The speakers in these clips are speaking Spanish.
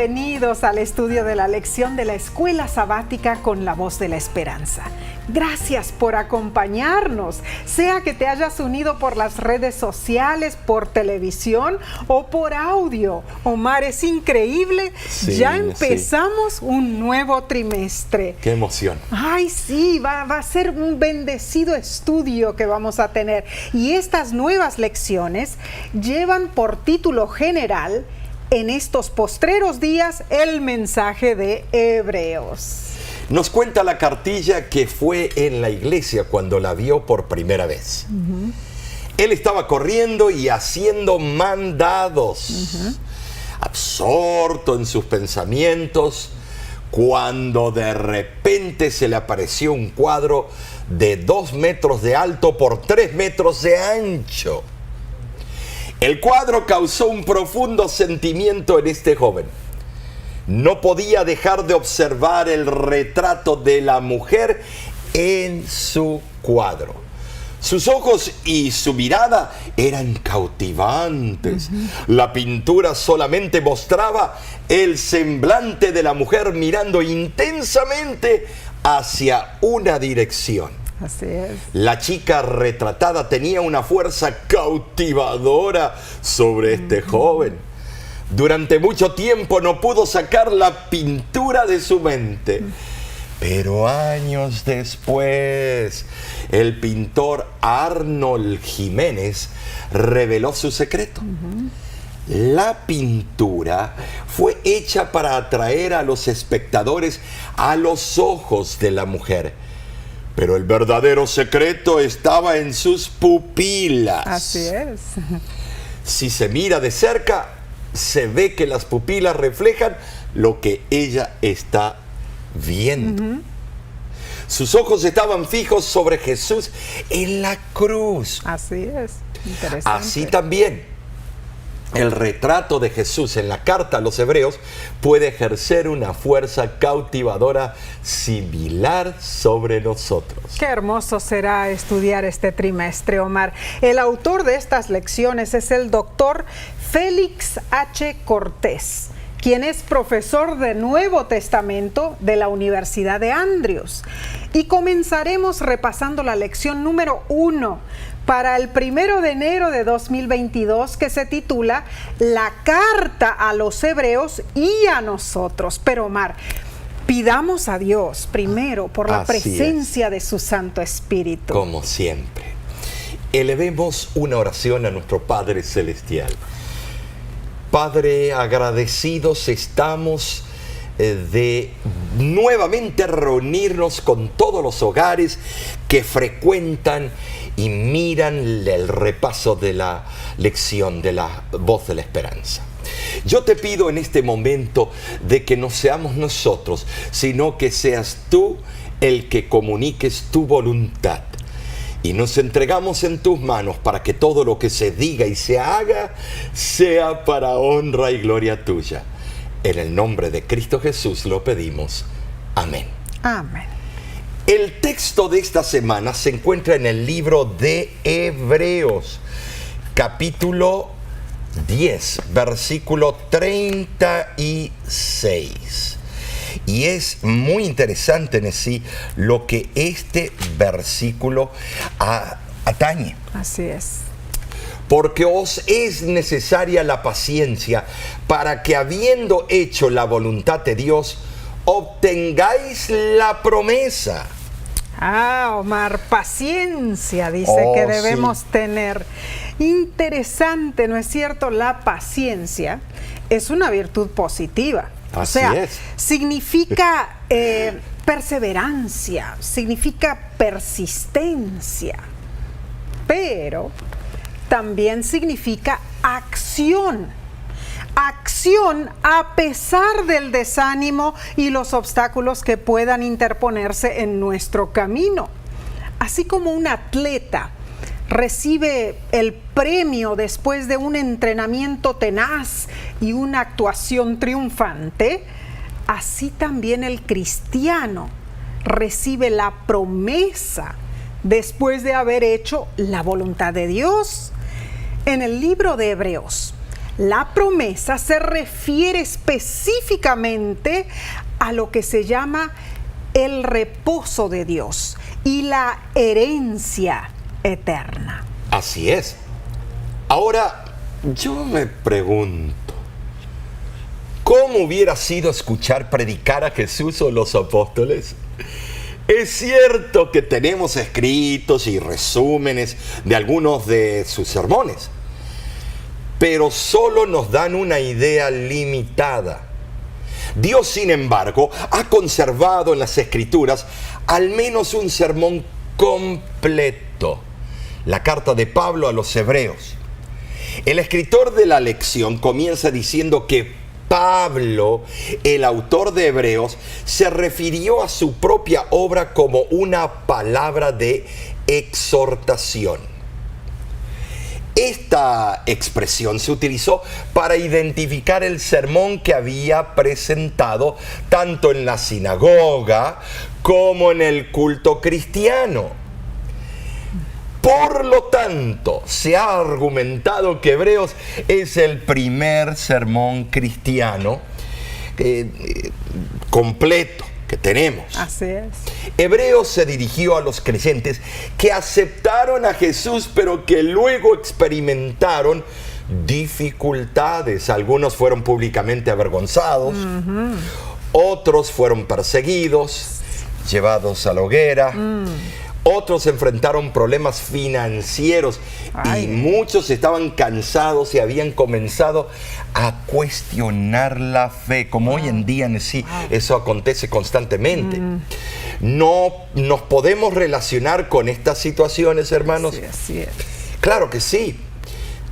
Bienvenidos al estudio de la lección de la Escuela Sabática con la Voz de la Esperanza. Gracias por acompañarnos, sea que te hayas unido por las redes sociales, por televisión o por audio. Omar, es increíble, ya empezamos un nuevo trimestre. ¡Qué emoción! Ay, sí, va a ser un bendecido estudio que vamos a tener. Y estas nuevas lecciones llevan por título general: en estos postreros días, el mensaje de Hebreos. Nos cuenta la cartilla que fue en la iglesia cuando la vio por primera vez. Él estaba corriendo y haciendo mandados, absorto en sus pensamientos, cuando de repente se le apareció un cuadro de 2 metros de alto por 3 metros de ancho. El cuadro causó un profundo sentimiento en este joven. No podía dejar de observar el retrato de la mujer en su cuadro. Sus ojos y su mirada eran cautivantes. La pintura solamente mostraba el semblante de la mujer mirando intensamente hacia una dirección. Así es. La chica retratada tenía una fuerza cautivadora sobre este joven. Durante mucho tiempo no pudo sacar la pintura de su mente. Pero años después, el pintor Arnold Jiménez reveló su secreto. La pintura fue hecha para atraer a los espectadores a los ojos de la mujer. Pero el verdadero secreto estaba en sus pupilas. Así es. Si se mira de cerca, se ve que las pupilas reflejan lo que ella está viendo. Sus ojos estaban fijos sobre Jesús en la cruz. Así es. Interesante. Así también, el retrato de Jesús en la carta a los Hebreos puede ejercer una fuerza cautivadora similar sobre nosotros. Qué hermoso será estudiar este trimestre, Omar. El autor de estas lecciones es el doctor Félix H. Cortés, quien es profesor de Nuevo Testamento de la Universidad de Andrews. Y comenzaremos repasando la lección número 1 para el 1 de enero de 2022, que se titula La carta a los Hebreos y a nosotros. Pero Omar, pidamos a Dios primero por la presencia de su Santo Espíritu. Como siempre, elevemos una oración a nuestro Padre Celestial. Padre, agradecidos estamos de nuevamente reunirnos con todos los hogares que frecuentan y miran el repaso de la lección de la Voz de la Esperanza. Yo te pido en este momento de que no seamos nosotros, sino que seas tú el que comuniques tu voluntad. Y nos entregamos en tus manos para que todo lo que se diga y se haga sea para honra y gloria tuya. En el nombre de Cristo Jesús lo pedimos. Amén. Amén. El texto de esta semana se encuentra en el libro de Hebreos, capítulo 10, versículo 36. Y es muy interesante en sí lo que este versículo atañe. Así es. Porque os es necesaria la paciencia para que, habiendo hecho la voluntad de Dios, obtengáis la promesa. Omar, paciencia, dice que debemos tener. Interesante, ¿no es cierto? La paciencia es una virtud positiva. Así es. Significa perseverancia, significa persistencia, pero también significa acción. Acción a pesar del desánimo y los obstáculos que puedan interponerse en nuestro camino. Así como un atleta recibe el premio después de un entrenamiento tenaz y una actuación triunfante, así también el cristiano recibe la promesa después de haber hecho la voluntad de Dios. En el libro de Hebreos, La promesa se refiere específicamente a lo que se llama el reposo de Dios y la herencia eterna. Así es. Ahora, yo me pregunto, ¿cómo hubiera sido escuchar predicar a Jesús o los apóstoles? Es cierto que tenemos escritos y resúmenes de algunos de sus sermones, pero solo nos dan una idea limitada. Dios, sin embargo, ha conservado en las Escrituras al menos un sermón completo, la carta de Pablo a los Hebreos. El escritor de la lección comienza diciendo que Pablo, el autor de Hebreos, se refirió a su propia obra como una palabra de exhortación. Esta expresión se utilizó para identificar el sermón que había presentado tanto en la sinagoga como en el culto cristiano. Por lo tanto, se ha argumentado que Hebreos es el primer sermón cristiano completo que tenemos. Así es. Hebreos se dirigió a los creyentes que aceptaron a Jesús, pero que luego experimentaron dificultades. Algunos fueron públicamente avergonzados, otros fueron perseguidos, llevados a la hoguera. Otros enfrentaron problemas financieros y muchos estaban cansados y habían comenzado a cuestionar la fe, como hoy en día en sí eso acontece constantemente. ¿No nos podemos relacionar con estas situaciones, hermanos? Sí, así es. Claro que sí.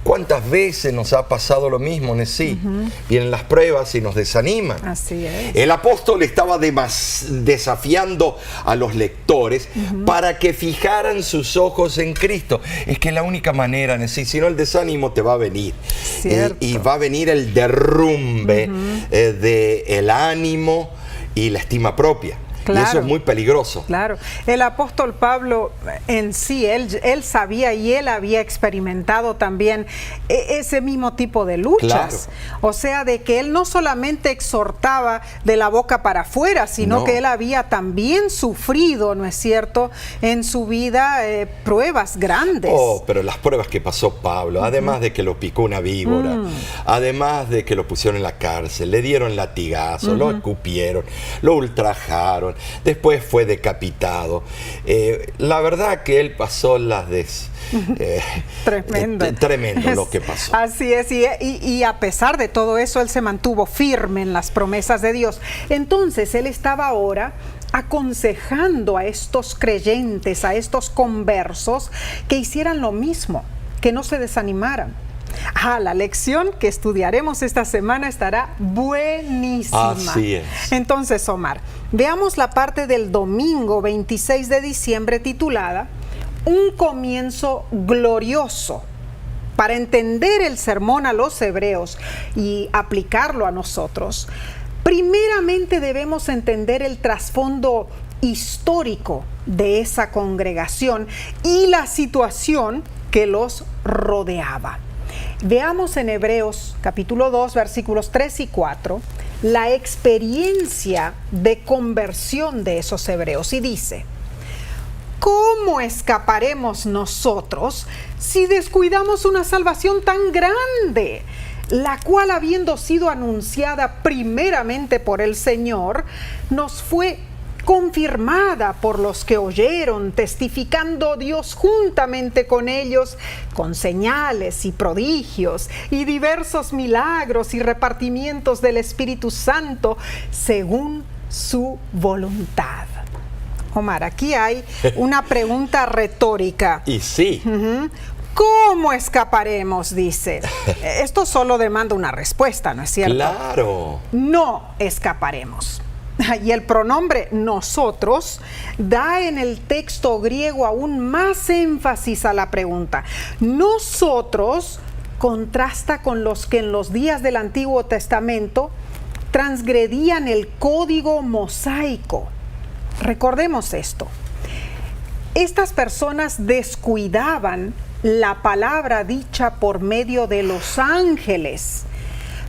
¿Cuántas veces nos ha pasado lo mismo, Nesí? Vienen las pruebas y nos desaniman. Así es. El apóstol estaba desafiando a los lectores para que fijaran sus ojos en Cristo. Es que la única manera, Nesí, si no el desánimo te va a venir. Y va a venir el derrumbe del ánimo y la estima propia. Claro. Y eso es muy peligroso. Claro. El apóstol Pablo en sí, él sabía y él había experimentado también ese mismo tipo de luchas. Claro. O sea, de que él no solamente exhortaba de la boca para afuera, sino que él había también sufrido, ¿no es cierto?, en su vida pruebas grandes. Oh, pero las pruebas que pasó Pablo, además de que lo picó una víbora, además de que lo pusieron en la cárcel, le dieron latigazo, lo escupieron, lo ultrajaron, después fue decapitado. La verdad que él pasó las tremendo lo que pasó. Así es, y a pesar de todo eso, él se mantuvo firme en las promesas de Dios. Entonces, él estaba ahora aconsejando a estos creyentes, a estos conversos, que hicieran lo mismo, que no se desanimaran. La lección que estudiaremos esta semana estará buenísima. Así es. Entonces, Omar, veamos la parte del domingo 26 de diciembre titulada Un comienzo glorioso. Para entender el sermón a los hebreos y aplicarlo a nosotros, primeramente debemos entender el trasfondo histórico de esa congregación y la situación que los rodeaba. Veamos en Hebreos capítulo 2, versículos 3 y 4, la experiencia de conversión de esos hebreos. Y dice: ¿cómo escaparemos nosotros si descuidamos una salvación tan grande, la cual, habiendo sido anunciada primeramente por el Señor, nos fue confirmada por los que oyeron, testificando Dios juntamente con ellos, con señales y prodigios y diversos milagros y repartimientos del Espíritu Santo, según su voluntad? Omar, aquí hay una pregunta retórica. Y sí. ¿Cómo escaparemos?, dice. Esto solo demanda una respuesta, ¿no es cierto? Claro. No escaparemos. Y el pronombre nosotros da en el texto griego aún más énfasis a la pregunta. Nosotros contrasta con los que en los días del Antiguo Testamento transgredían el código mosaico. Recordemos esto. Estas personas descuidaban la palabra dicha por medio de los ángeles.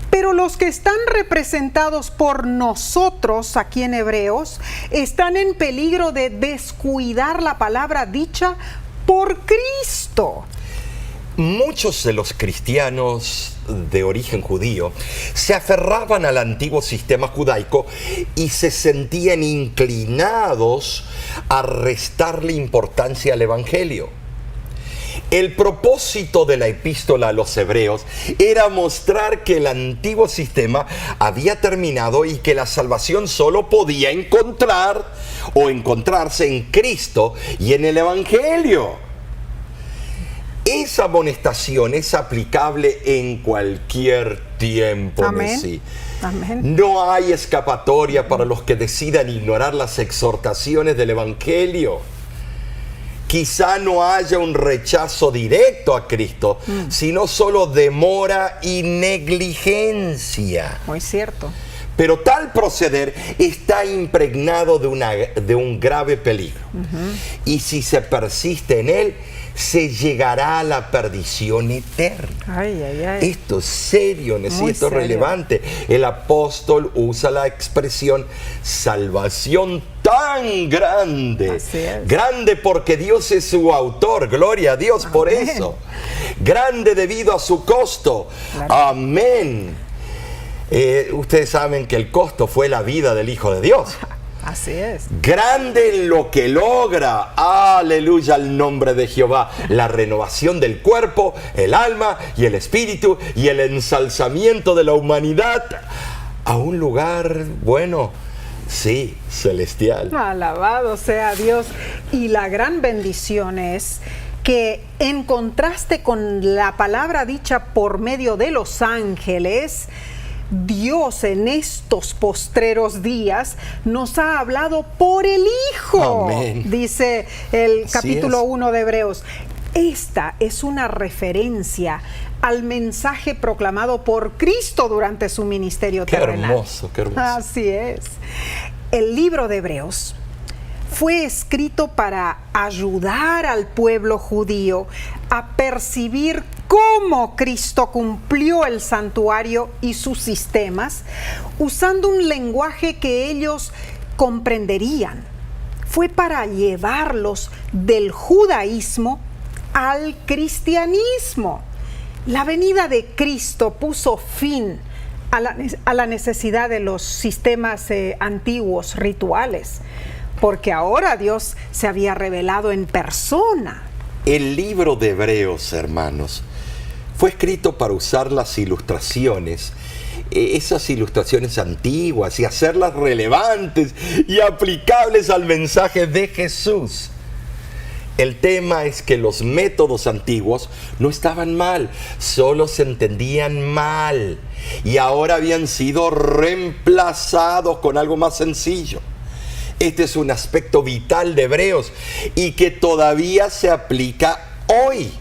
Pero los que están representados por nosotros aquí en Hebreos están en peligro de descuidar la palabra dicha por Cristo. Muchos de los cristianos de origen judío se aferraban al antiguo sistema judaico y se sentían inclinados a restarle importancia al Evangelio. El propósito de la epístola a los hebreos era mostrar que el antiguo sistema había terminado y que la salvación solo podía encontrarse en Cristo y en el Evangelio. Esa amonestación es aplicable en cualquier tiempo. Amén. Messi. Amén. No hay escapatoria para los que decidan ignorar las exhortaciones del Evangelio. Quizá no haya un rechazo directo a Cristo, sino solo demora y negligencia. Muy cierto. Pero tal proceder está impregnado de un grave peligro. Y si se persiste en él, se llegará a la perdición eterna. Ay, ay, ay. Esto es serio, esto es serio. relevante. El apóstol usa la expresión salvación tan grande. Así es. Grande porque Dios es su autor. Gloria a Dios por Amén. eso. Grande debido a su costo. Claro. Amén. Ustedes saben que el costo fue la vida del Hijo de Dios. Así es. Grande en lo que logra, aleluya al nombre de Jehová, la renovación del cuerpo, el alma y el espíritu y el ensalzamiento de la humanidad a un lugar, bueno, sí, celestial. Alabado sea Dios. Y la gran bendición es que en contraste con la palabra dicha por medio de los ángeles, Dios en estos postreros días nos ha hablado por el Hijo. Amén. Dice el Así capítulo es. 1 de Hebreos. Esta es una referencia al mensaje proclamado por Cristo durante su ministerio Qué terrenal. hermoso, qué hermoso. Así es. El libro de Hebreos fue escrito para ayudar al pueblo judío a percibir cómo Cristo cumplió el santuario y sus sistemas, usando un lenguaje que ellos comprenderían. Fue para llevarlos del judaísmo al cristianismo. La venida de Cristo puso fin a la necesidad de los sistemas antiguos, rituales, porque ahora Dios se había revelado en persona. El libro de Hebreos, hermanos, fue escrito para usar las ilustraciones, esas ilustraciones antiguas, y hacerlas relevantes y aplicables al mensaje de Jesús. El tema es que los métodos antiguos no estaban mal, solo se entendían mal, y ahora habían sido reemplazados con algo más sencillo. Este es un aspecto vital de Hebreos y que todavía se aplica hoy.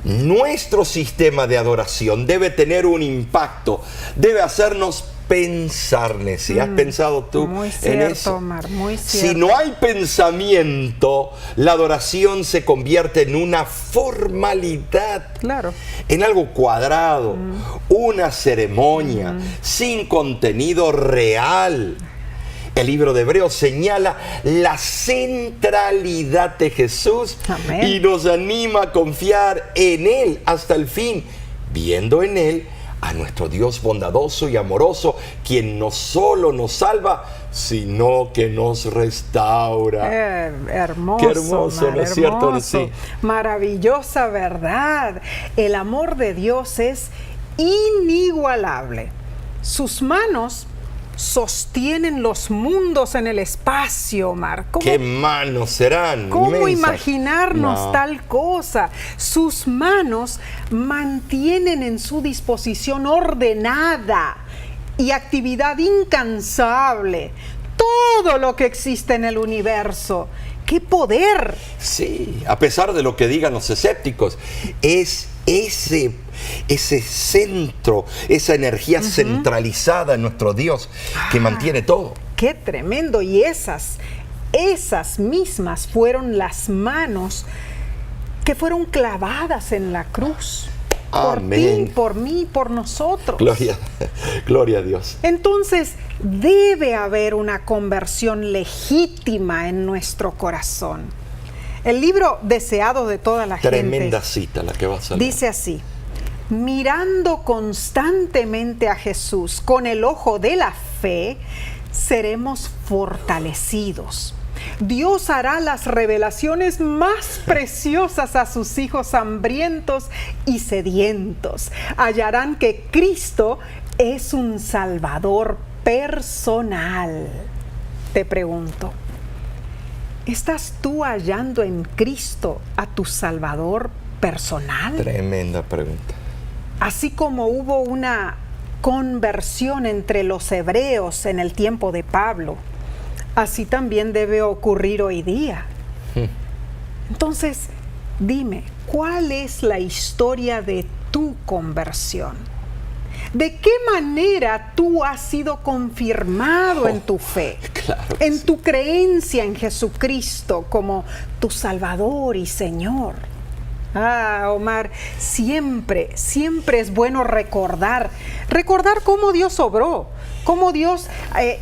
Nuestro sistema de adoración debe tener un impacto, debe hacernos pensar. ¿Sí? ¿Has pensado tú Muy en cierto, eso? Omar, muy cierto. Si no hay pensamiento, la adoración se convierte en una formalidad. Claro. En algo cuadrado, una ceremonia, sin contenido real. El libro de Hebreos señala la centralidad de Jesús. Amén. Y nos anima a confiar en Él hasta el fin, viendo en Él a nuestro Dios bondadoso y amoroso, quien no solo nos salva, sino que nos restaura. Hermoso, Qué hermoso, Omar, ¿no es cierto? hermoso. Sí. Maravillosa verdad. El amor de Dios es inigualable. Sus manos sostienen los mundos en el espacio, Omar. ¿Qué manos serán? ¿Cómo inmensas? imaginarnos No. tal cosa? Sus manos mantienen en su disposición ordenada y actividad incansable todo lo que existe en el universo. ¡Qué poder! Sí, a pesar de lo que digan los escépticos, es ese centro, esa energía centralizada en nuestro Dios que mantiene todo. ¡Qué tremendo! Y esas mismas fueron las manos que fueron clavadas en la cruz. Amén. Por ti, por mí, por nosotros. Gloria a Dios. Entonces, debe haber una conversión legítima en nuestro corazón. El libro deseado de toda la Tremenda gente cita la que vas a leer. dice así: mirando constantemente a Jesús con el ojo de la fe, seremos fortalecidos. Dios hará las revelaciones más preciosas a sus hijos hambrientos y sedientos. Hallarán que Cristo es un Salvador personal. Te pregunto, ¿estás tú hallando en Cristo a tu Salvador personal? Tremenda pregunta. Así como hubo una conversión entre los hebreos en el tiempo de Pablo, así también debe ocurrir hoy día. Entonces, dime, ¿cuál es la historia de tu conversión? ¿De qué manera tú has sido confirmado en tu fe? Claro en sí. tu creencia en Jesucristo como tu Salvador y Señor. Omar, siempre es bueno recordar cómo Dios obró, cómo Dios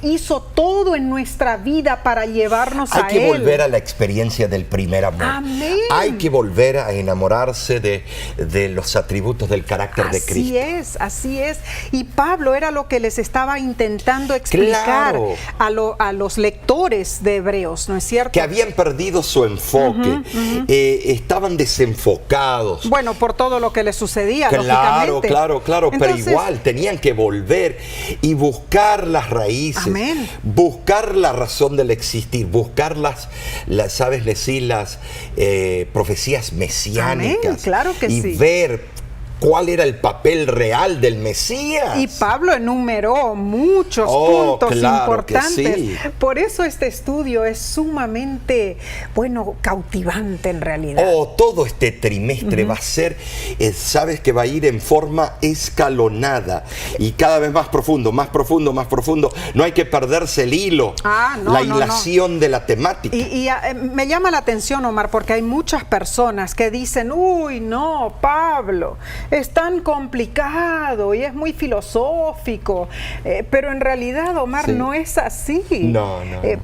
hizo todo en nuestra vida para llevarnos a Él. Hay que volver a la experiencia del primer amor. Amén. Hay que volver a enamorarse de los atributos del carácter de Cristo. Así es. Y Pablo era lo que les estaba intentando explicar a los lectores de Hebreos, ¿no es cierto? Que habían perdido su enfoque, estaban desenfocados. Bueno, por todo lo que les sucedía, lógicamente. Claro, Entonces, pero igual tenían que volver y buscar las raíces, amén, buscar la razón del existir, buscar las sabes decir, las profecías mesiánicas. Amén, claro que y sí. ver cuál era el papel real del Mesías. Y Pablo enumeró muchos puntos importantes. Sí. Por eso este estudio es sumamente, cautivante en realidad. Todo este trimestre va a ser, sabes que va a ir en forma escalonada y cada vez más profundo, más profundo, más profundo. No hay que perderse el hilo, la hilación de la temática. Y me llama la atención, Omar, porque hay muchas personas que dicen, uy, no, Pablo, es tan complicado y es muy filosófico, pero en realidad, Omar, no es así. No.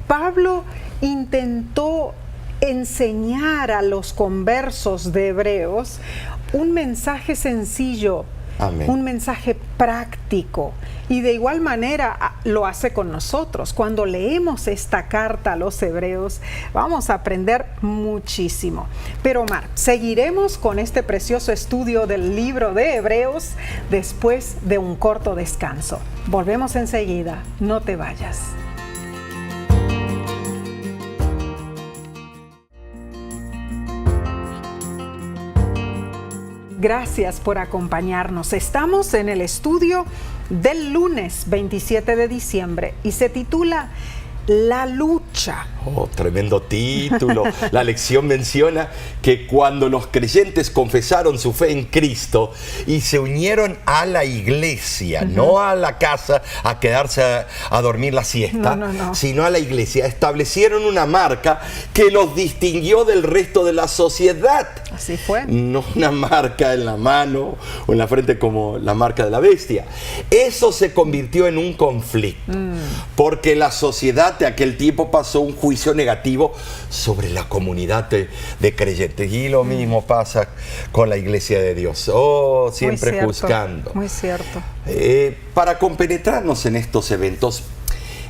Pablo intentó enseñar a los conversos de Hebreos un mensaje sencillo, amén, un mensaje práctico, y de igual manera lo hace con nosotros. Cuando leemos esta carta a los hebreos, vamos a aprender muchísimo. Pero Omar, seguiremos con este precioso estudio del libro de Hebreos después de un corto descanso. Volvemos enseguida, no te vayas. Gracias por acompañarnos. Estamos en el estudio del lunes 27 de diciembre y se titula La lucha. Tremendo título. La lección menciona que cuando los creyentes confesaron su fe en Cristo y se unieron a la iglesia, no a la casa a quedarse a dormir la siesta, sino a la iglesia, establecieron una marca que los distinguió del resto de la sociedad. Así fue. No una marca en la mano o en la frente como la marca de la bestia. Eso se convirtió en un conflicto, porque la sociedad de aquel tiempo pasó un juicio negativo sobre la comunidad de creyentes, y lo mismo pasa con la iglesia de Dios. Siempre juzgando. Muy cierto. Para compenetrarnos en estos eventos,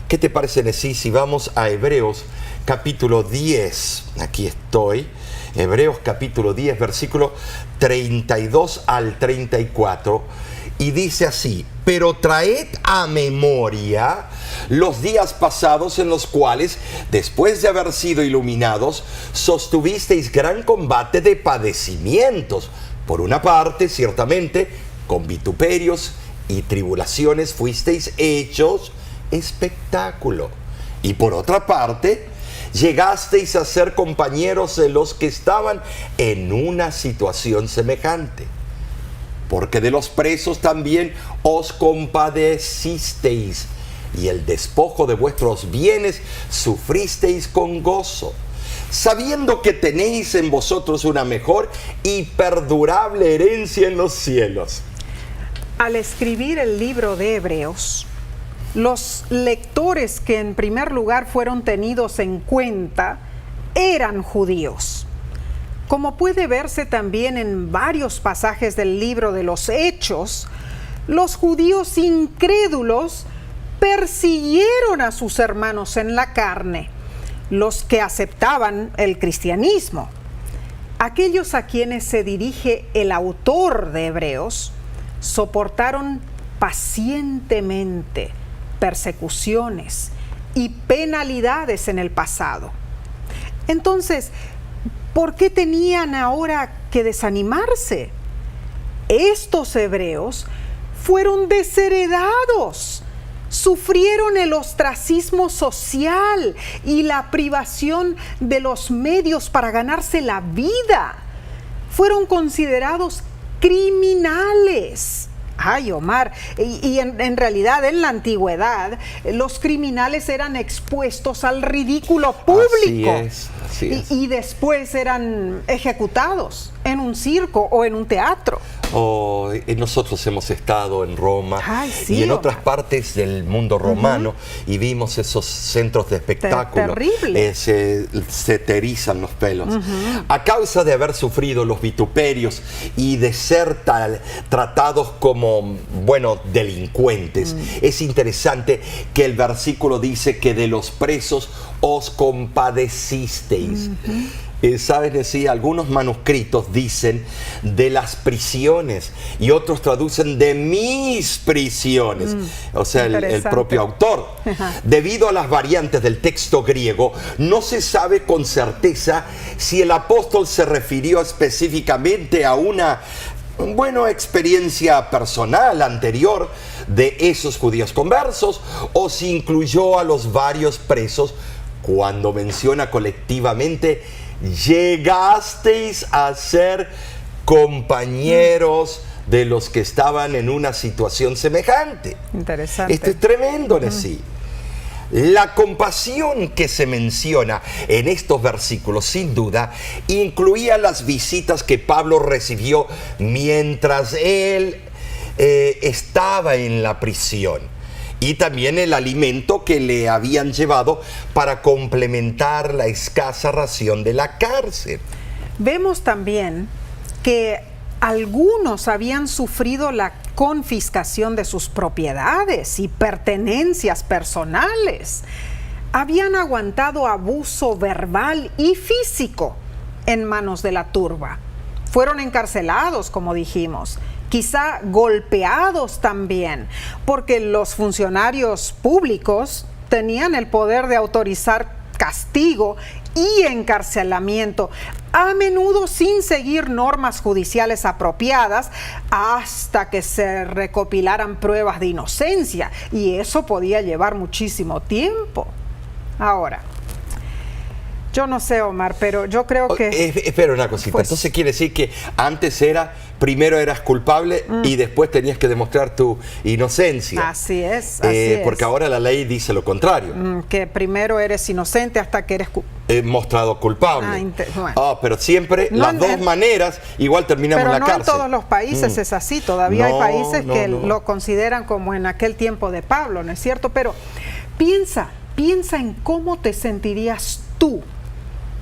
¿qué te parece, Nesí, si vamos a Hebreos capítulo 10? Aquí estoy. Hebreos capítulo 10, versículo 32 al 34. Y dice así: pero traed a memoria los días pasados en los cuales, después de haber sido iluminados, sostuvisteis gran combate de padecimientos. Por una parte, ciertamente, con vituperios y tribulaciones fuisteis hechos espectáculo. Y por otra parte, llegasteis a ser compañeros de los que estaban en una situación semejante. Porque de los presos también os compadecisteis, y el despojo de vuestros bienes sufristeis con gozo. sabiendo que tenéis en vosotros una mejor y perdurable herencia en los cielos. Al escribir el libro de Hebreos, los lectores que en primer lugar fueron tenidos en cuenta eran judíos. Como puede verse también en varios pasajes del libro de los Hechos, los judíos incrédulos persiguieron a sus hermanos en la carne, los que aceptaban el cristianismo. Aquellos a quienes se dirige el autor de Hebreos soportaron pacientemente persecuciones y penalidades en el pasado. Entonces, ¿por qué tenían ahora que desanimarse? Estos hebreos fueron desheredados, sufrieron el ostracismo social y la privación de los medios para ganarse la vida. Fueron considerados criminales. Ay, Omar, y en realidad en la antigüedad los criminales eran expuestos al ridículo público. Así es. Y después eran ejecutados en un circo o en un teatro. Nosotros hemos estado en Roma. Ay, sí, y en Omar. otras partes del mundo romano y vimos esos centros de espectáculo. Terrible. Se te erizan los pelos. A causa de haber sufrido los vituperios y de ser tratados como, delincuentes. Es interesante que el versículo dice que de los presos os compadecisteis. ¿Sabes? Sí, algunos manuscritos dicen de las prisiones y otros traducen de mis prisiones. O sea, el propio autor. Debido a las variantes del texto griego, no se sabe con certeza si el apóstol se refirió específicamente a una experiencia personal anterior de esos judíos conversos o si incluyó a los varios presos cuando menciona colectivamente: llegasteis a ser compañeros de los que estaban en una situación semejante. Interesante. Esto es tremendo, Nesí. La compasión que se menciona en estos versículos, sin duda, incluía las visitas que Pablo recibió mientras él estaba en la prisión. Y también el alimento que le habían llevado para complementar la escasa ración de la cárcel. Vemos también que algunos habían sufrido la confiscación de sus propiedades y pertenencias personales. Habían aguantado abuso verbal y físico en manos de la turba. Fueron encarcelados, como dijimos. Quizá golpeados también, porque los funcionarios públicos tenían el poder de autorizar castigo y encarcelamiento, a menudo sin seguir normas judiciales apropiadas, hasta que se recopilaran pruebas de inocencia, y eso podía llevar muchísimo tiempo. Ahora, yo no sé, Omar, pero yo creo que... Espera una cosita. Entonces quiere decir que antes primero eras culpable y después tenías que demostrar tu inocencia. Así es, porque ahora la ley dice lo contrario. Que primero eres inocente hasta que eres mostrado culpable. Pero siempre las dos maneras igual terminamos en la cárcel. Pero no en todos los países es así. Todavía hay países que lo consideran como en aquel tiempo de Pablo, ¿no es cierto? Pero piensa en cómo te sentirías tú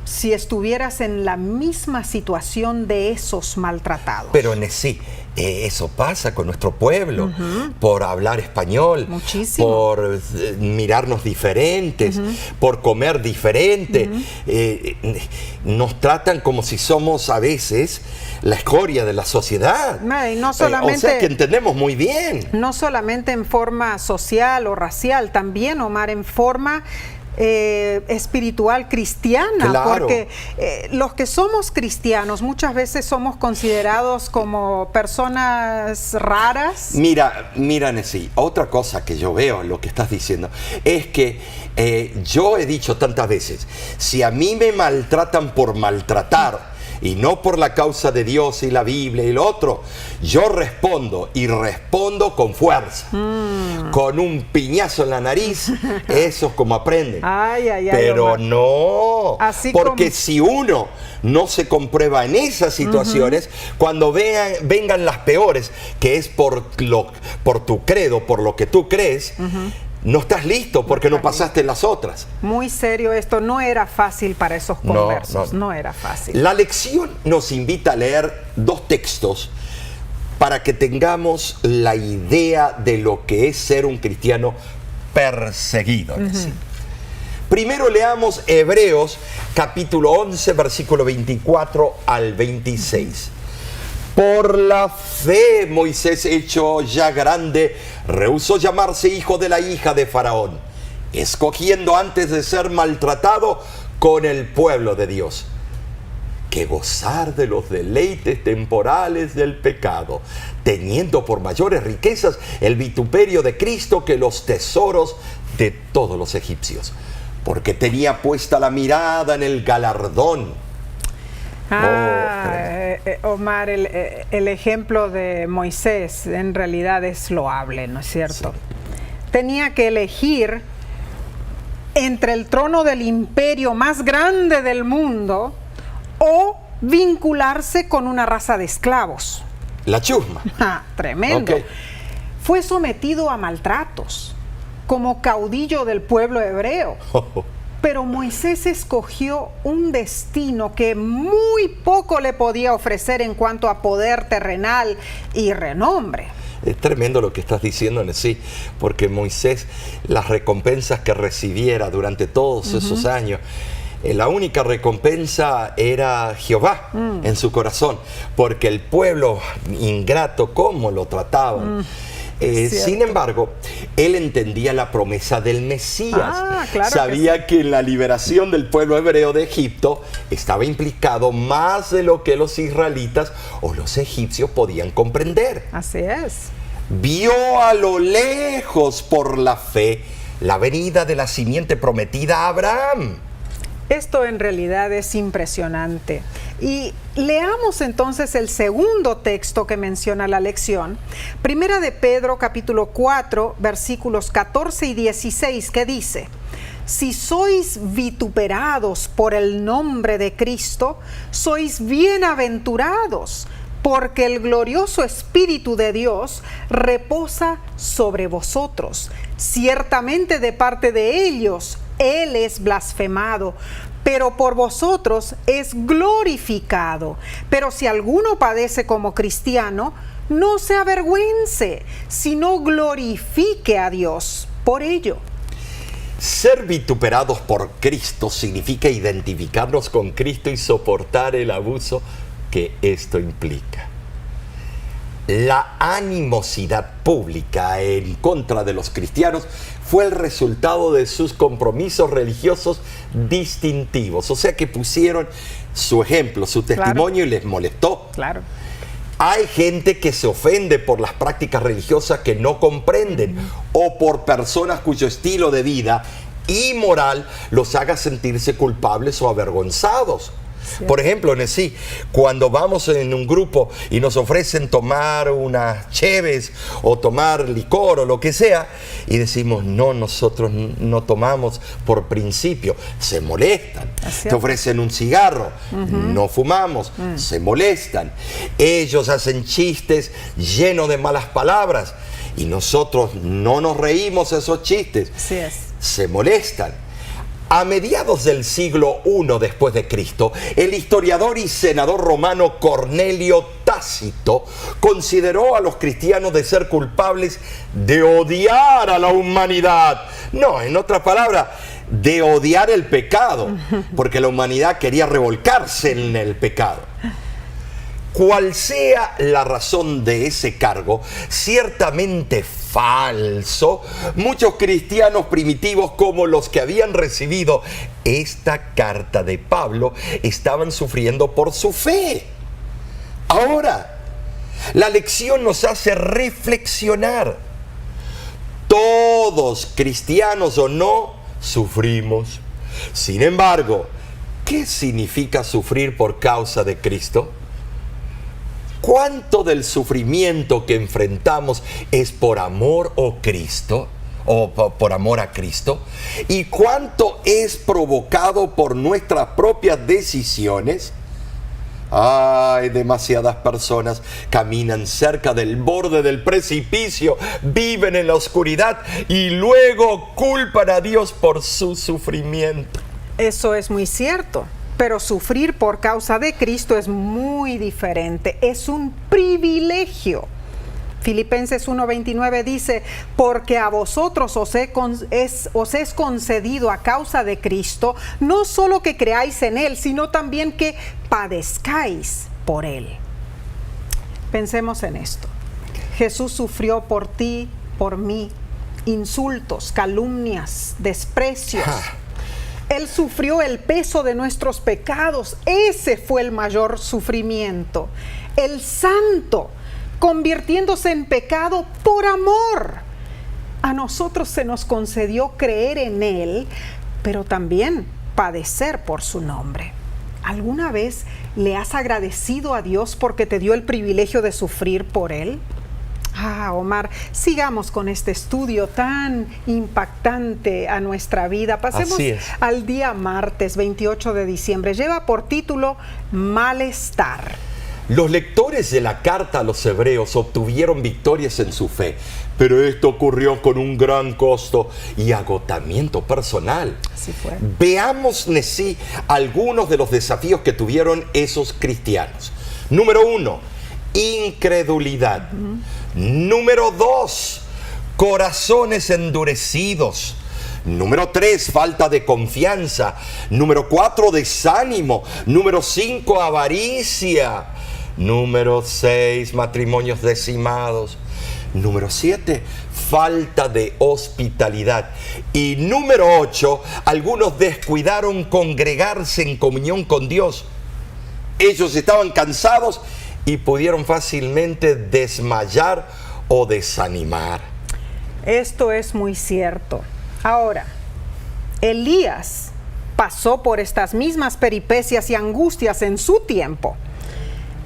si estuvieras en la misma situación de esos maltratados. Pero sí, eso pasa con nuestro pueblo, por hablar español, muchísimo, por mirarnos diferentes, por comer diferente. Nos tratan como si somos a veces la escoria de la sociedad. Y no solamente, o sea que entendemos muy bien. No solamente en forma social o racial, también, Omar, en forma espiritual cristiana, claro. Porque los que somos cristianos muchas veces somos considerados como personas raras. Mira, Nesí, otra cosa que yo veo en lo que estás diciendo es que yo he dicho tantas veces, si a mí me maltratan por maltratar, y no por la causa de Dios y la Biblia y lo otro, yo respondo y respondo con fuerza, con un piñazo en la nariz. Eso es como aprenden. Pero Omar, no, así porque como... si uno no se comprueba en esas situaciones, cuando vengan las peores, que es por tu credo, por lo que tú crees, no estás listo porque no pasaste en las otras. Muy serio esto, no era fácil para esos conversos, no era fácil. La lección nos invita a leer dos textos para que tengamos la idea de lo que es ser un cristiano perseguido. Primero leamos Hebreos capítulo 11, versículo 24 al 26. Por la fe, Moisés, hecho ya grande, rehusó llamarse hijo de la hija de Faraón, escogiendo antes de ser maltratado con el pueblo de Dios, que gozar de los deleites temporales del pecado, teniendo por mayores riquezas el vituperio de Cristo que los tesoros de todos los egipcios, porque tenía puesta la mirada en el galardón. Omar, el ejemplo de Moisés en realidad es loable, ¿no es cierto? Sí. Tenía que elegir entre el trono del imperio más grande del mundo o vincularse con una raza de esclavos. La chusma. Tremendo. Okay. Fue sometido a maltratos como caudillo del pueblo hebreo. Pero Moisés escogió un destino que muy poco le podía ofrecer en cuanto a poder terrenal y renombre. Es tremendo lo que estás diciendo, Nesí, porque Moisés, las recompensas que recibiera durante todos esos años, la única recompensa era Jehová en su corazón, porque el pueblo ingrato, cómo lo trataban. Sin embargo, él entendía la promesa del Mesías. Claro. Sabía que en la liberación del pueblo hebreo de Egipto estaba implicado más de lo que los israelitas o los egipcios podían comprender. Así es. Vio a lo lejos por la fe la venida de la simiente prometida a Abraham. Esto en realidad es impresionante. Y leamos entonces el segundo texto que menciona la lección, Primera de Pedro capítulo 4, versículos 14 y 16, que dice: si sois vituperados por el nombre de Cristo, sois bienaventurados, porque el glorioso Espíritu de Dios reposa sobre vosotros. Ciertamente de parte de ellos Él es blasfemado, pero por vosotros es glorificado. Pero si alguno padece como cristiano, no se avergüence, sino glorifique a Dios por ello. Ser vituperados por Cristo significa identificarnos con Cristo y soportar el abuso que esto implica. La animosidad pública en contra de los cristianos fue el resultado de sus compromisos religiosos distintivos. O sea que pusieron su ejemplo, su testimonio, y les molestó. Claro. Hay gente que se ofende por las prácticas religiosas que no comprenden o por personas cuyo estilo de vida y moral los haga sentirse culpables o avergonzados. Sí. Por ejemplo, Nesí, cuando vamos en un grupo y nos ofrecen tomar unas cheves o tomar licor o lo que sea, y decimos, no, nosotros no tomamos por principio, se molestan. Te ofrecen un cigarro, no fumamos, se molestan. Ellos hacen chistes llenos de malas palabras y nosotros no nos reímos esos chistes. Así es. Se molestan. A mediados del siglo I después de Cristo, el historiador y senador romano Cornelio Tácito consideró a los cristianos de ser culpables de odiar a la humanidad. No, en otras palabras, de odiar el pecado, porque la humanidad quería revolcarse en el pecado. Cual sea la razón de ese cargo, ciertamente falso, muchos cristianos primitivos, como los que habían recibido esta carta de Pablo, estaban sufriendo por su fe. Ahora, la lección nos hace reflexionar. Todos, cristianos o no, sufrimos. Sin embargo, ¿qué significa sufrir por causa de Cristo? ¿Cuánto del sufrimiento que enfrentamos es por amor a Cristo? Por amor a Cristo? ¿Y cuánto es provocado por nuestras propias decisiones? Ay, demasiadas personas caminan cerca del borde del precipicio, viven en la oscuridad y luego culpan a Dios por su sufrimiento. Eso es muy cierto, pero sufrir por causa de Cristo es muy diferente, es un privilegio. Filipenses 1:29 dice, porque a vosotros os es concedido a causa de Cristo, no solo que creáis en Él, sino también que padezcáis por Él. Pensemos en esto. Jesús sufrió por ti, por mí, insultos, calumnias, desprecios. Él sufrió el peso de nuestros pecados. Ese fue el mayor sufrimiento. El santo, convirtiéndose en pecado por amor. A nosotros se nos concedió creer en Él, pero también padecer por su nombre. ¿Alguna vez le has agradecido a Dios porque te dio el privilegio de sufrir por Él? Omar, sigamos con este estudio tan impactante a nuestra vida. Pasemos al día martes 28 de diciembre. Lleva por título Malestar. Los lectores de la carta a los hebreos obtuvieron victorias en su fe, pero esto ocurrió con un gran costo y agotamiento personal. Así fue. Veamos algunos de los desafíos que tuvieron esos cristianos. Número 1, incredulidad. Número 2, corazones endurecidos. Número 3, falta de confianza. Número 4, desánimo. Número 5, avaricia. Número 6, matrimonios decimados. Número 7, falta de hospitalidad. Y número 8, algunos descuidaron congregarse en comunión con Dios. Ellos estaban cansados y pudieron fácilmente desmayar o desanimar. Esto es muy cierto. Ahora, Elías pasó por estas mismas peripecias y angustias en su tiempo.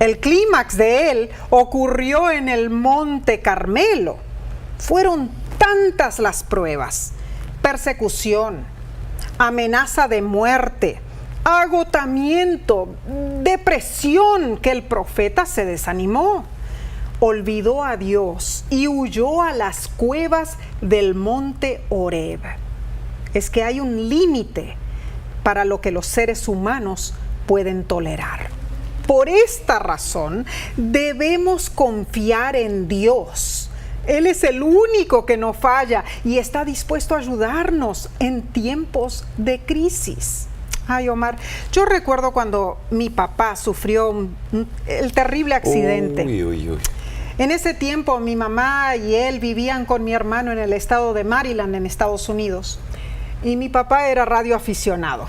El clímax de él ocurrió en el Monte Carmelo. Fueron tantas las pruebas, persecución, amenaza de muerte, agotamiento, depresión, que el profeta se desanimó, olvidó a Dios y huyó a las cuevas del monte Horeb. Es que hay un límite para lo que los seres humanos pueden tolerar. Por esta razón, debemos confiar en Dios. Él es el único que no falla y está dispuesto a ayudarnos en tiempos de crisis. Omar, yo recuerdo cuando mi papá sufrió el terrible accidente. En ese tiempo mi mamá y él vivían con mi hermano en el estado de Maryland, en Estados Unidos. Y mi papá era radioaficionado.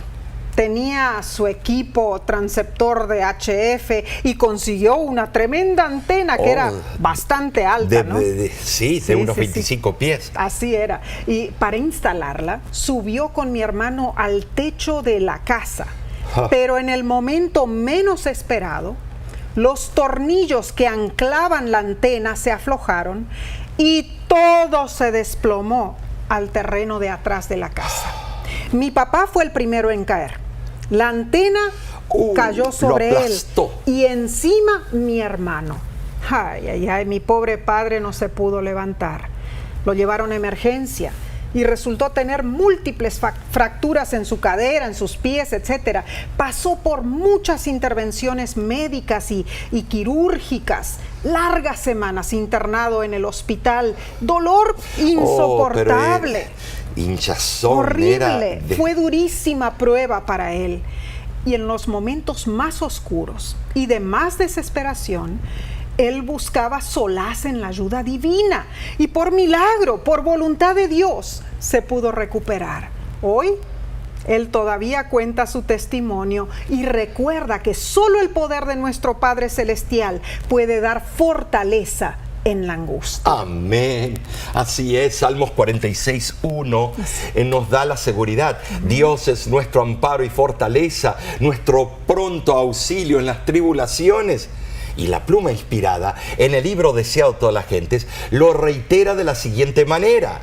Tenía su equipo transceptor de HF y consiguió una tremenda antena que era bastante alta, ¿no? Sí, de unos 25 pies. Así era. Y para instalarla, subió con mi hermano al techo de la casa. Pero en el momento menos esperado, los tornillos que anclaban la antena se aflojaron y todo se desplomó al terreno de atrás de la casa. Mi papá fue el primero en caer. La antena cayó sobre él y encima mi hermano. Mi pobre padre no se pudo levantar. Lo llevaron a emergencia y resultó tener múltiples fracturas en su cadera, en sus pies, etc. Pasó por muchas intervenciones médicas y quirúrgicas, largas semanas internado en el hospital, dolor insoportable. Hinchazón. Horrible. Fue durísima prueba para él. Y en los momentos más oscuros y de más desesperación, él buscaba solaz en la ayuda divina. Y por milagro, por voluntad de Dios, se pudo recuperar. Hoy, él todavía cuenta su testimonio y recuerda que solo el poder de nuestro Padre Celestial puede dar fortaleza en la angustia. Amén. Así es, Salmos 46:1 nos da la seguridad. Dios es nuestro amparo y fortaleza, nuestro pronto auxilio en las tribulaciones. Y la pluma inspirada en el libro Deseado de todas las gentes lo reitera de la siguiente manera: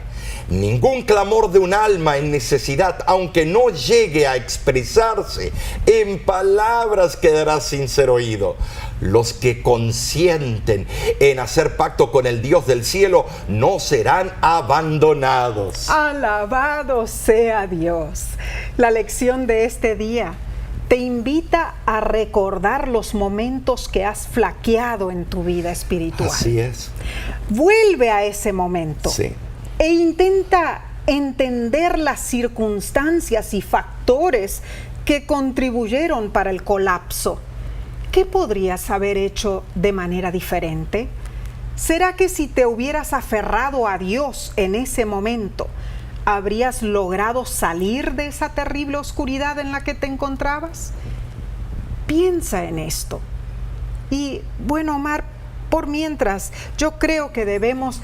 ningún clamor de un alma en necesidad, aunque no llegue a expresarse en palabras, quedará sin ser oído. Los que consienten en hacer pacto con el Dios del cielo no serán abandonados. Alabado sea Dios. La lección de este día te invita a recordar los momentos que has flaqueado en tu vida espiritual. Así es. Vuelve a ese momento. Sí. E intenta entender las circunstancias y factores que contribuyeron para el colapso. ¿Qué podrías haber hecho de manera diferente? ¿Será que si te hubieras aferrado a Dios en ese momento, habrías logrado salir de esa terrible oscuridad en la que te encontrabas? Piensa en esto. Y bueno, Omar, por mientras, yo creo que debemos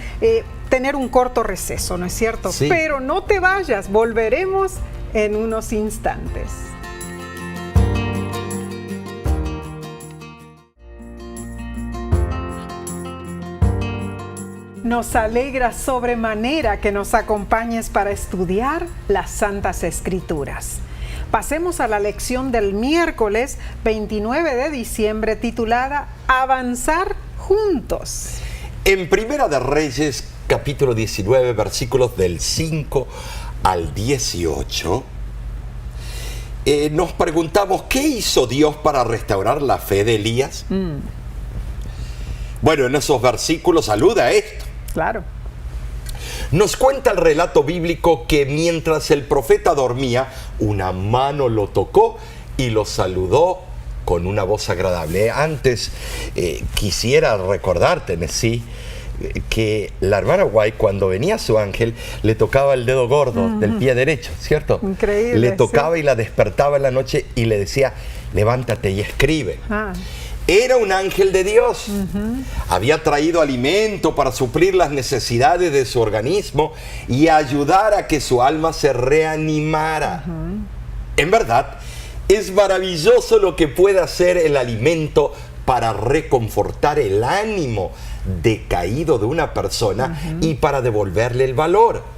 tener un corto receso, ¿no es cierto? Sí. Pero no te vayas, volveremos en unos instantes. Nos alegra sobremanera que nos acompañes para estudiar las Santas Escrituras. Pasemos a la lección del miércoles 29 de diciembre titulada Avanzar juntos. En Primera de Reyes, capítulo 19, versículos del 5 al 18, nos preguntamos, ¿qué hizo Dios para restaurar la fe de Elías? Bueno, en esos versículos alude a esto. Claro. Nos cuenta el relato bíblico que mientras el profeta dormía, una mano lo tocó y lo saludó con una voz agradable. Antes quisiera recordarte, Nessie, que la hermana White, cuando venía su ángel, le tocaba el dedo gordo del pie derecho, ¿cierto? Increíble. Le tocaba, sí. y la despertaba en la noche y le decía, levántate y escribe. Era un ángel de Dios. Había traído alimento para suplir las necesidades de su organismo y ayudar a que su alma se reanimara. En verdad, es maravilloso lo que puede hacer el alimento para reconfortar el ánimo decaído de una persona y para devolverle el valor.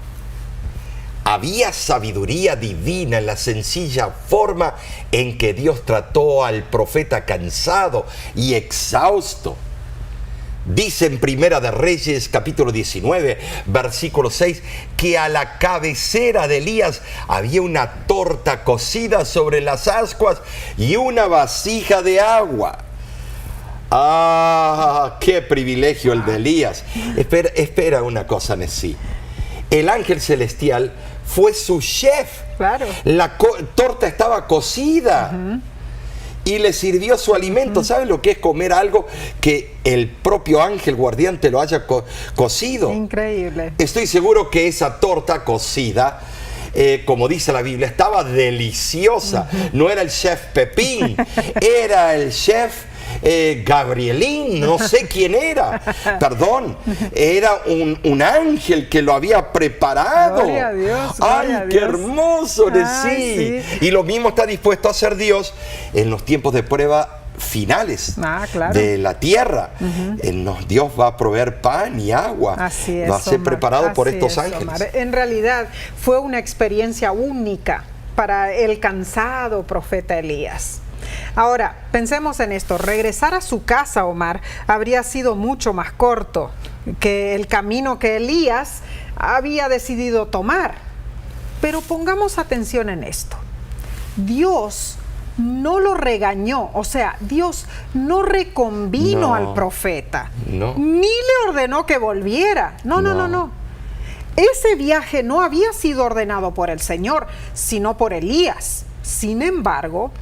Había sabiduría divina en la sencilla forma en que Dios trató al profeta cansado y exhausto. Dice en Primera de Reyes, capítulo 19, versículo 6, que a la cabecera de Elías había una torta cocida sobre las ascuas y una vasija de agua. ¡Ah! ¡Qué privilegio el de Elías! Espera una cosa, Nessie. El ángel celestial fue su chef. Claro. La torta estaba cocida y le sirvió su alimento. ¿Sabes lo que es comer algo que el propio ángel guardián te lo haya cocido? Increíble. Estoy seguro que esa torta cocida, como dice la Biblia, estaba deliciosa. No era el chef Pepín, era el chef Gabrielín, no sé quién era, perdón, era un ángel que lo había preparado. Gloria a Dios, gloria a ¡Ay, qué Dios! hermoso! Sí. Y lo mismo está dispuesto a hacer Dios en los tiempos de prueba finales claro. de la tierra. Dios va a proveer pan y agua. Así es, va a ser Omar. preparado por Así estos es, ángeles. Omar. En realidad fue una experiencia única para el cansado profeta Elías. Ahora, pensemos en esto. Regresar a su casa, Omar, habría sido mucho más corto que el camino que Elías había decidido tomar. Pero pongamos atención en esto. Dios no lo regañó, o sea, Dios no reconvino al profeta, ni le ordenó que volviera. No. Ese viaje no había sido ordenado por el Señor, sino por Elías. Sin embargo,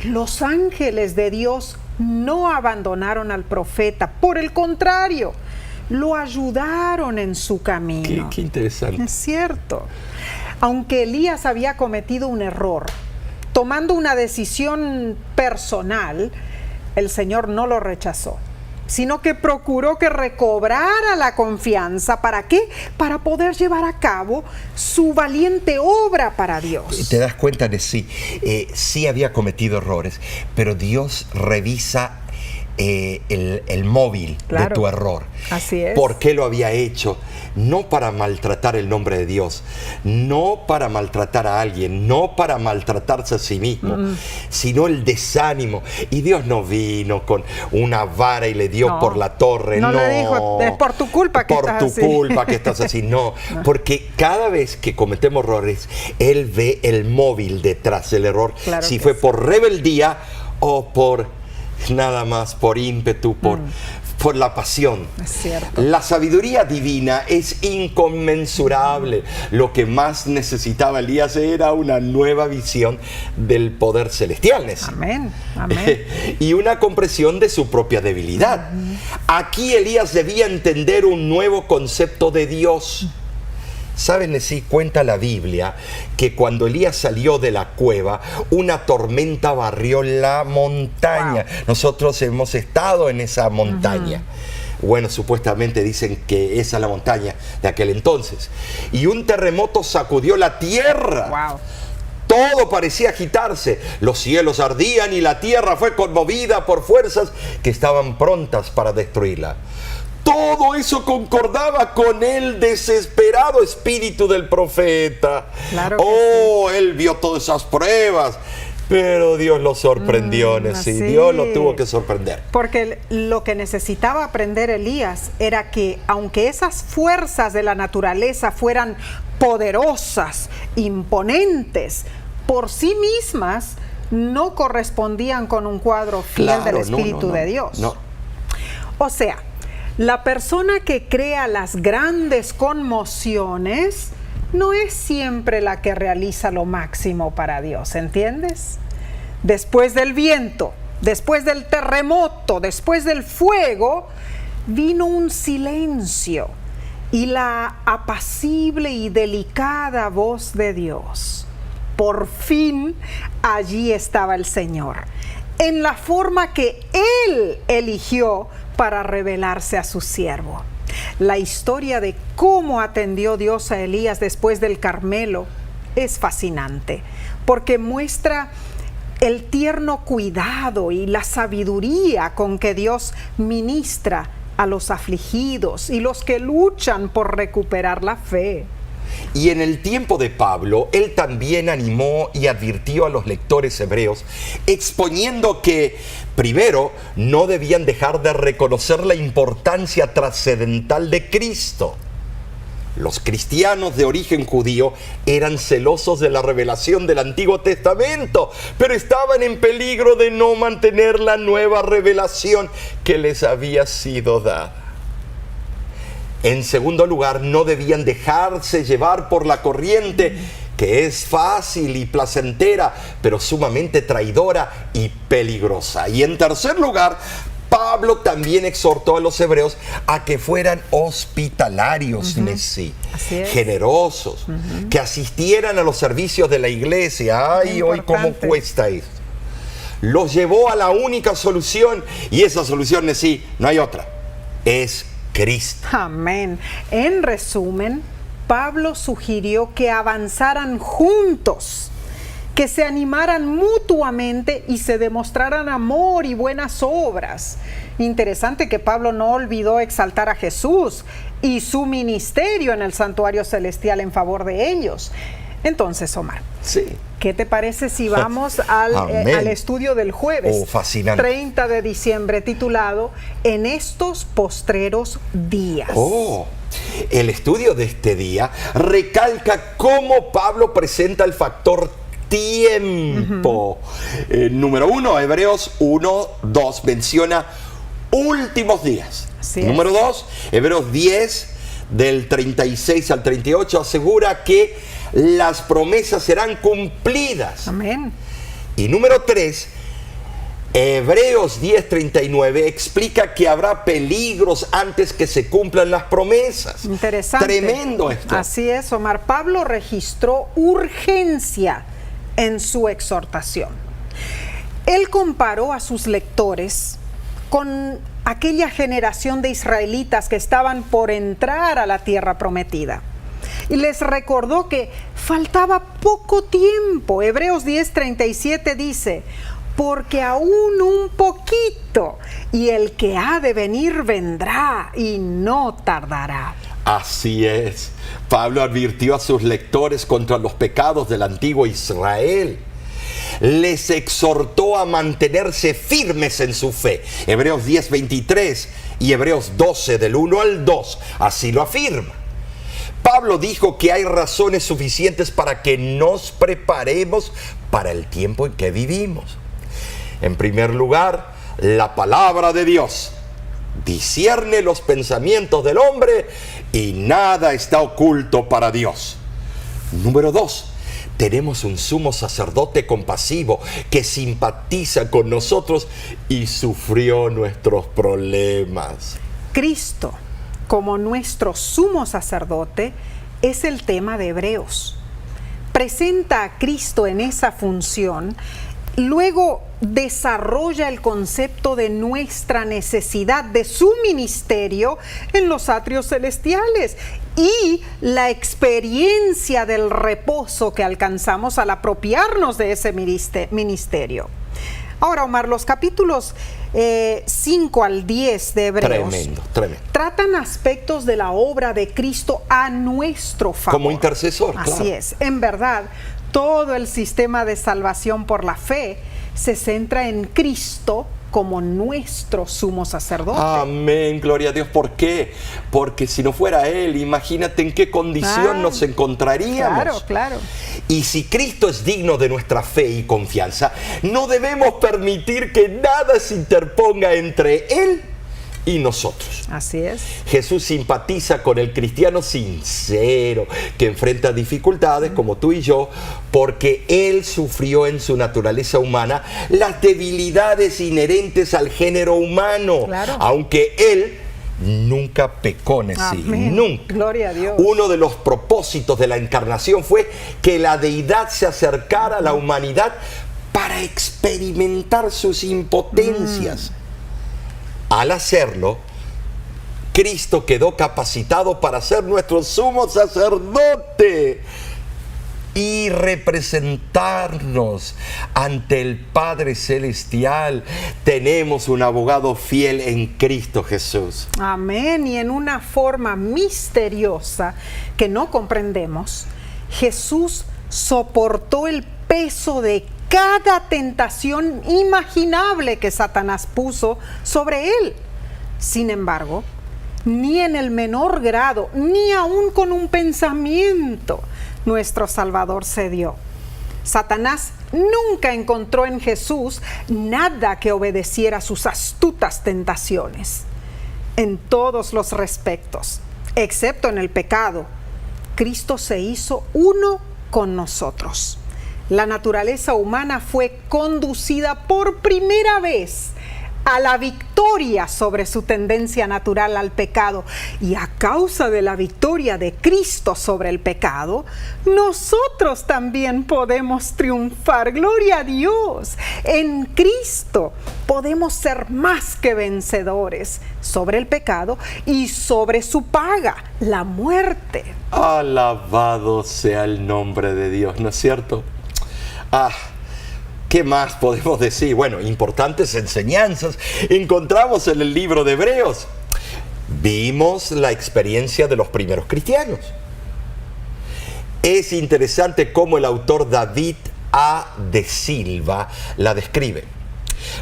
los ángeles de Dios no abandonaron al profeta, por el contrario, lo ayudaron en su camino. Qué interesante. Es cierto. Aunque Elías había cometido un error, tomando una decisión personal, el Señor no lo rechazó. sino que procuró que recobrara la confianza. ¿Para qué? Para poder llevar a cabo su valiente obra para Dios. ¿Te das cuenta de sí? Sí había cometido errores, pero Dios revisa el móvil de tu error. Así es. ¿Por qué lo había hecho? No para maltratar el nombre de Dios, no para maltratar a alguien, no para maltratarse a sí mismo, sino el desánimo. Y Dios no vino con una vara y le dio por la torre. No le dijo, es por tu culpa que estás así. Por tu culpa que estás así. No, porque cada vez que cometemos errores, Él ve el móvil detrás del error. Claro, si fue por rebeldía o por nada más, por ímpetu, por la pasión. Es cierto. La sabiduría divina es inconmensurable. Lo que más necesitaba Elías era una nueva visión del poder celestial. Amén, amén. Y una comprensión de su propia debilidad. Aquí Elías debía entender un nuevo concepto de Dios. ¿Saben? Sí, cuenta la Biblia que cuando Elías salió de la cueva, una tormenta barrió la montaña. Wow. Nosotros hemos estado en esa montaña. Bueno, supuestamente dicen que esa es la montaña de aquel entonces. Y un terremoto sacudió la tierra. Wow. Todo parecía agitarse, los cielos ardían y la tierra fue conmovida por fuerzas que estaban prontas para destruirla. Todo eso concordaba con el desesperado espíritu del profeta. Claro que sí. Él vio todas esas pruebas, pero Dios lo sorprendió, Dios lo tuvo que sorprender. Porque lo que necesitaba aprender Elías era que aunque esas fuerzas de la naturaleza fueran poderosas, imponentes, por sí mismas no correspondían con un cuadro fiel del Espíritu de Dios. No. O sea, la persona que crea las grandes conmociones no es siempre la que realiza lo máximo para Dios, ¿entiendes? Después del viento, después del terremoto, después del fuego, vino un silencio y la apacible y delicada voz de Dios. Por fin, allí estaba el Señor, en la forma que Él eligió para revelarse a su siervo. La historia de cómo atendió Dios a Elías después del Carmelo es fascinante, porque muestra el tierno cuidado y la sabiduría con que Dios ministra a los afligidos y los que luchan por recuperar la fe. Y en el tiempo de Pablo, él también animó y advirtió a los lectores hebreos, exponiendo que, primero, no debían dejar de reconocer la importancia trascendental de Cristo. Los cristianos de origen judío eran celosos de la revelación del Antiguo Testamento, pero estaban en peligro de no mantener la nueva revelación que les había sido dada. En segundo lugar, no debían dejarse llevar por la corriente, que es fácil y placentera, pero sumamente traidora y peligrosa. Y en tercer lugar, Pablo también exhortó a los hebreos a que fueran hospitalarios, generosos, que asistieran a los servicios de la iglesia. Ay, hoy cómo cuesta esto. Los llevó a la única solución, y esa solución, no hay otra, es Cristo. Amén. En resumen, Pablo sugirió que avanzaran juntos, que se animaran mutuamente y se demostraran amor y buenas obras. Interesante que Pablo no olvidó exaltar a Jesús y su ministerio en el santuario celestial en favor de ellos. Entonces, Omar, ¿qué te parece si vamos al estudio del jueves, fascinante, 30 de diciembre, titulado En estos postreros días? El estudio de este día recalca cómo Pablo presenta el factor tiempo. Número 1, Hebreos 1:2 menciona últimos días. Número 2, Hebreos 10, del 36 al 38, asegura que las promesas serán cumplidas. Amén. Y número 3, Hebreos 10:39 explica que habrá peligros antes que se cumplan las promesas. Interesante. Tremendo esto. Así es, Omar. Pablo registró urgencia en su exhortación. Él comparó a sus lectores con aquella generación de israelitas que estaban por entrar a la tierra prometida. Y les recordó que faltaba poco tiempo. Hebreos 10:37 dice: porque aún un poquito, y el que ha de venir vendrá y no tardará. Así es. Pablo advirtió a sus lectores contra los pecados del antiguo Israel. Les exhortó a mantenerse firmes en su fe. Hebreos 10:23 y Hebreos 12 del 1 al 2 así lo afirma. Pablo dijo que hay razones suficientes para que nos preparemos para el tiempo en que vivimos. En primer lugar, la palabra de Dios discierne los pensamientos del hombre y nada está oculto para Dios. Número 2, tenemos un sumo sacerdote compasivo que simpatiza con nosotros y sufrió nuestros problemas. Cristo, como nuestro sumo sacerdote, es el tema de Hebreos. Presenta a Cristo en esa función. Luego desarrolla el concepto de nuestra necesidad de su ministerio en los atrios celestiales y la experiencia del reposo que alcanzamos al apropiarnos de ese ministerio. Ahora, Omar, los capítulos 5 al 10 de Hebreos Tremendo. tratan aspectos de la obra de Cristo a nuestro favor. Como intercesor, Así claro. es. En verdad, todo el sistema de salvación por la fe se centra en Cristo como nuestro sumo sacerdote. Amén, gloria a Dios. ¿Por qué? Porque si no fuera Él, imagínate en qué condición nos encontraríamos. Claro. Y si Cristo es digno de nuestra fe y confianza, no debemos permitir que nada se interponga entre Él y nosotros. Así es. Jesús simpatiza con el cristiano sincero que enfrenta dificultades como tú y yo, porque Él sufrió en su naturaleza humana las debilidades inherentes al género humano, Claro. aunque Él nunca pecó en sí, Amén. nunca. Gloria a Dios. Uno de los propósitos de la encarnación fue que la deidad se acercara a la humanidad para experimentar sus impotencias. Al hacerlo, Cristo quedó capacitado para ser nuestro sumo sacerdote y representarnos ante el Padre Celestial. Tenemos un abogado fiel en Cristo Jesús. Amén. Y en una forma misteriosa que no comprendemos, Jesús soportó el peso de cada tentación imaginable que Satanás puso sobre él. Sin embargo, ni en el menor grado, ni aun con un pensamiento, nuestro Salvador cedió. Satanás nunca encontró en Jesús nada que obedeciera sus astutas tentaciones. En todos los respectos, excepto en el pecado, Cristo se hizo uno con nosotros. La naturaleza humana fue conducida por primera vez a la victoria sobre su tendencia natural al pecado. Y a causa de la victoria de Cristo sobre el pecado, nosotros también podemos triunfar. ¡Gloria a Dios! En Cristo podemos ser más que vencedores sobre el pecado y sobre su paga, la muerte. Alabado sea el nombre de Dios, ¿no es cierto? ¿Qué más podemos decir? Bueno, importantes enseñanzas encontramos en el libro de Hebreos. Vimos la experiencia de los primeros cristianos. Es interesante cómo el autor David A. de Silva la describe.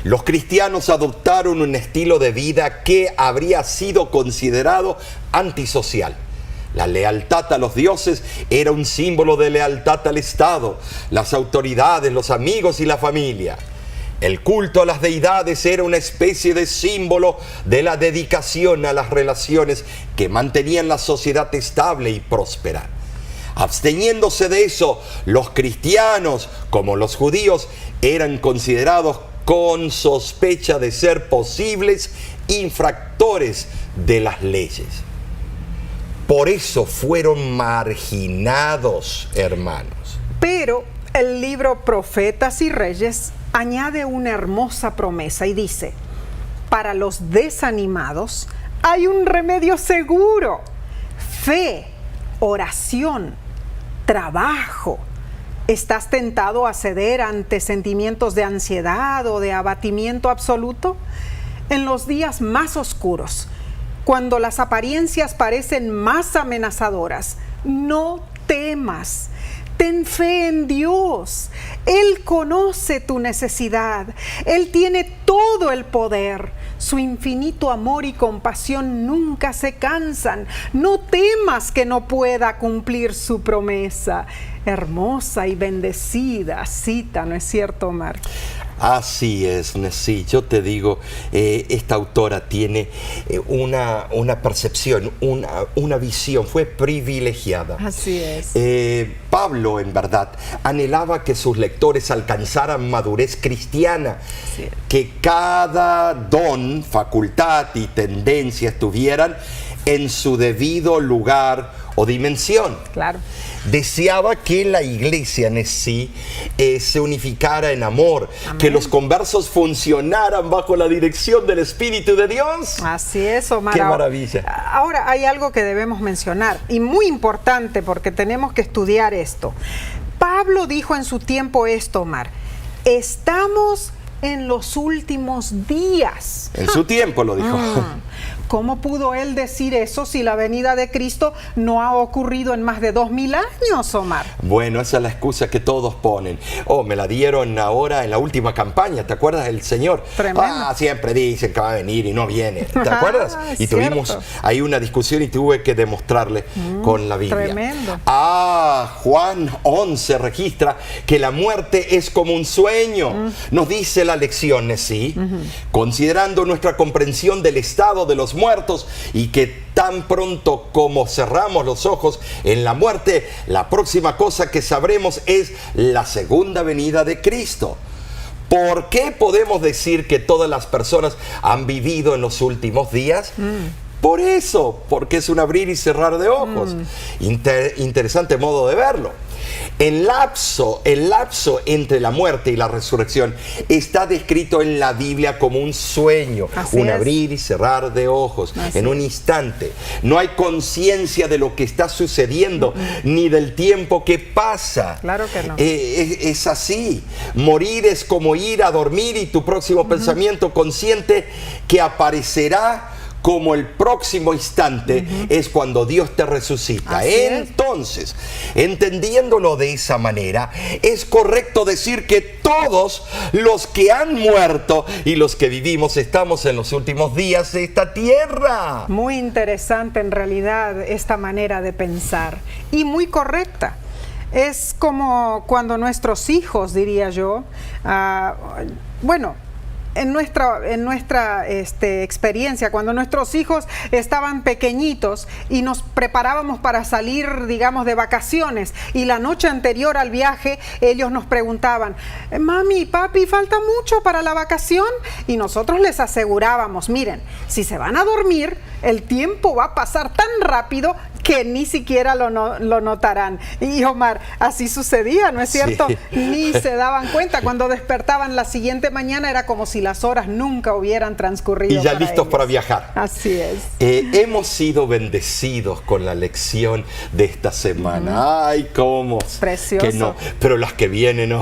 Los cristianos adoptaron un estilo de vida que habría sido considerado antisocial. La lealtad a los dioses era un símbolo de lealtad al Estado, las autoridades, los amigos y la familia. El culto a las deidades era una especie de símbolo de la dedicación a las relaciones que mantenían la sociedad estable y próspera. Absteniéndose de eso, los cristianos, como los judíos, eran considerados con sospecha de ser posibles infractores de las leyes. Por eso fueron marginados, hermanos. Pero el libro Profetas y Reyes añade una hermosa promesa y dice: Para los desanimados hay un remedio seguro: fe, oración, trabajo. ¿Estás tentado a ceder ante sentimientos de ansiedad o de abatimiento absoluto? En los días más oscuros, cuando las apariencias parecen más amenazadoras, no temas. Ten fe en Dios. Él conoce tu necesidad. Él tiene todo el poder. Su infinito amor y compasión nunca se cansan. No temas que no pueda cumplir su promesa. Hermosa y bendecida cita, ¿no es cierto, Omar? Así es, sí, yo te digo, esta autora tiene una percepción, una visión, fue privilegiada. Así es. Pablo, en verdad, anhelaba que sus lectores alcanzaran madurez cristiana, que cada don, facultad y tendencia estuvieran en su debido lugar o dimensión. Claro. Deseaba que la iglesia en sí se unificara en amor. Amén. Que los conversos funcionaran bajo la dirección del Espíritu de Dios. Así es, Omar. ¡Qué maravilla! Ahora hay algo que debemos mencionar y muy importante porque tenemos que estudiar esto. Pablo dijo en su tiempo esto, Omar: estamos en los últimos días. En su tiempo lo dijo. ¿Cómo pudo él decir eso si la venida de Cristo no ha ocurrido en más de 2000 años, Omar? Bueno, esa es la excusa que todos ponen. Me la dieron ahora en la última campaña, ¿te acuerdas del Señor? Tremendo. Siempre dicen que va a venir y no viene, ¿te acuerdas? Y tuvimos ahí una discusión y tuve que demostrarle con la Biblia. Tremendo. Juan 11 registra que la muerte es como un sueño. Nos dice la lección, ¿sí? Considerando nuestra comprensión del estado de los muertos y que tan pronto como cerramos los ojos en la muerte, la próxima cosa que sabremos es la segunda venida de Cristo. ¿Por qué podemos decir que todas las personas han vivido en los últimos días? Por eso, porque es un abrir y cerrar de ojos. Interesante modo de verlo. El lapso entre la muerte y la resurrección está descrito en la Biblia como un sueño, un abrir y cerrar de ojos, en un instante. No hay conciencia de lo que está sucediendo, ni del tiempo que pasa. Claro que no. Es así. Morir es como ir a dormir y tu próximo pensamiento consciente que aparecerá como el próximo instante es cuando Dios te resucita. Entonces, entendiéndolo de esa manera, es correcto decir que todos los que han muerto y los que vivimos estamos en los últimos días de esta tierra. Muy interesante en realidad esta manera de pensar y muy correcta. Es como cuando nuestros hijos, diría yo, en nuestra experiencia, cuando nuestros hijos estaban pequeñitos y nos preparábamos para salir, digamos, de vacaciones, y la noche anterior al viaje ellos nos preguntaban: mami, papi, ¿falta mucho para la vacación? Y nosotros les asegurábamos: miren, si se van a dormir, el tiempo va a pasar tan rápido que ni siquiera lo notarán. Y Omar, así sucedía, ¿no es cierto? Sí. Ni se daban cuenta. Cuando despertaban la siguiente mañana era como si las horas nunca hubieran transcurrido. Y ya listos para viajar. Así es. Hemos sido bendecidos con la lección de esta semana. ¡Ay, cómo! Precioso. Que no, pero las que vienen,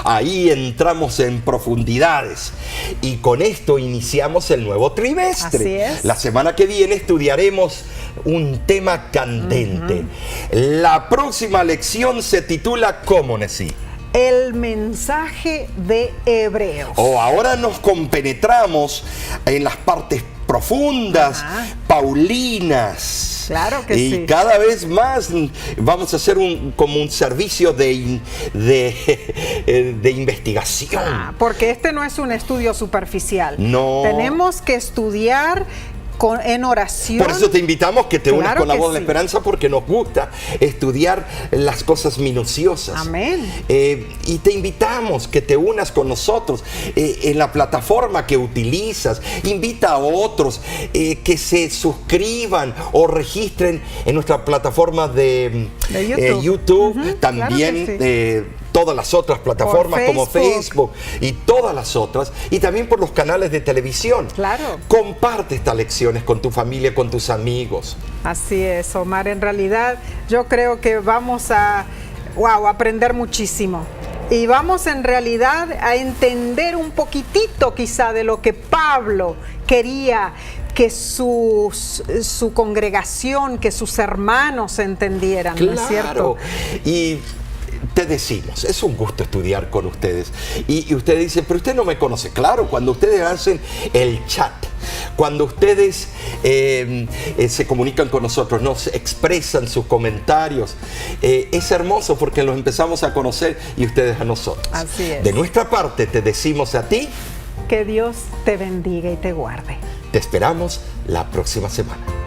ahí entramos en profundidades. Y con esto iniciamos el nuevo trimestre. Así es. La semana que viene estudiaremos un tema candente. La próxima lección se titula ¿cómo, Nesí? El mensaje de Hebreos. Ahora nos compenetramos en las partes profundas, paulinas. Claro que sí. Y cada vez más vamos a hacer como un servicio de investigación. Porque este no es un estudio superficial. No. Tenemos que estudiar en oración. Por eso te invitamos que te unas con la voz de la esperanza, porque nos gusta estudiar las cosas minuciosas. Amén. Y te invitamos que te unas con nosotros en la plataforma que utilizas. Invita a otros que se suscriban o registren en nuestra plataforma de YouTube. También También claro todas las otras plataformas como Facebook. Facebook y todas las otras, y también por los canales de televisión. Claro. Comparte estas lecciones con tu familia, con tus amigos. Así es, Omar. En realidad, yo creo que vamos a aprender muchísimo. Y vamos en realidad a entender un poquitito quizá de lo que Pablo quería que su congregación, que sus hermanos entendieran, ¿no es cierto? Y te decimos, es un gusto estudiar con ustedes. Y ustedes dicen, pero usted no me conoce. Claro, cuando ustedes hacen el chat, cuando ustedes se comunican con nosotros, nos expresan sus comentarios, es hermoso porque los empezamos a conocer y ustedes a nosotros. Así es. De nuestra parte te decimos a ti, que Dios te bendiga y te guarde. te esperamos la próxima semana.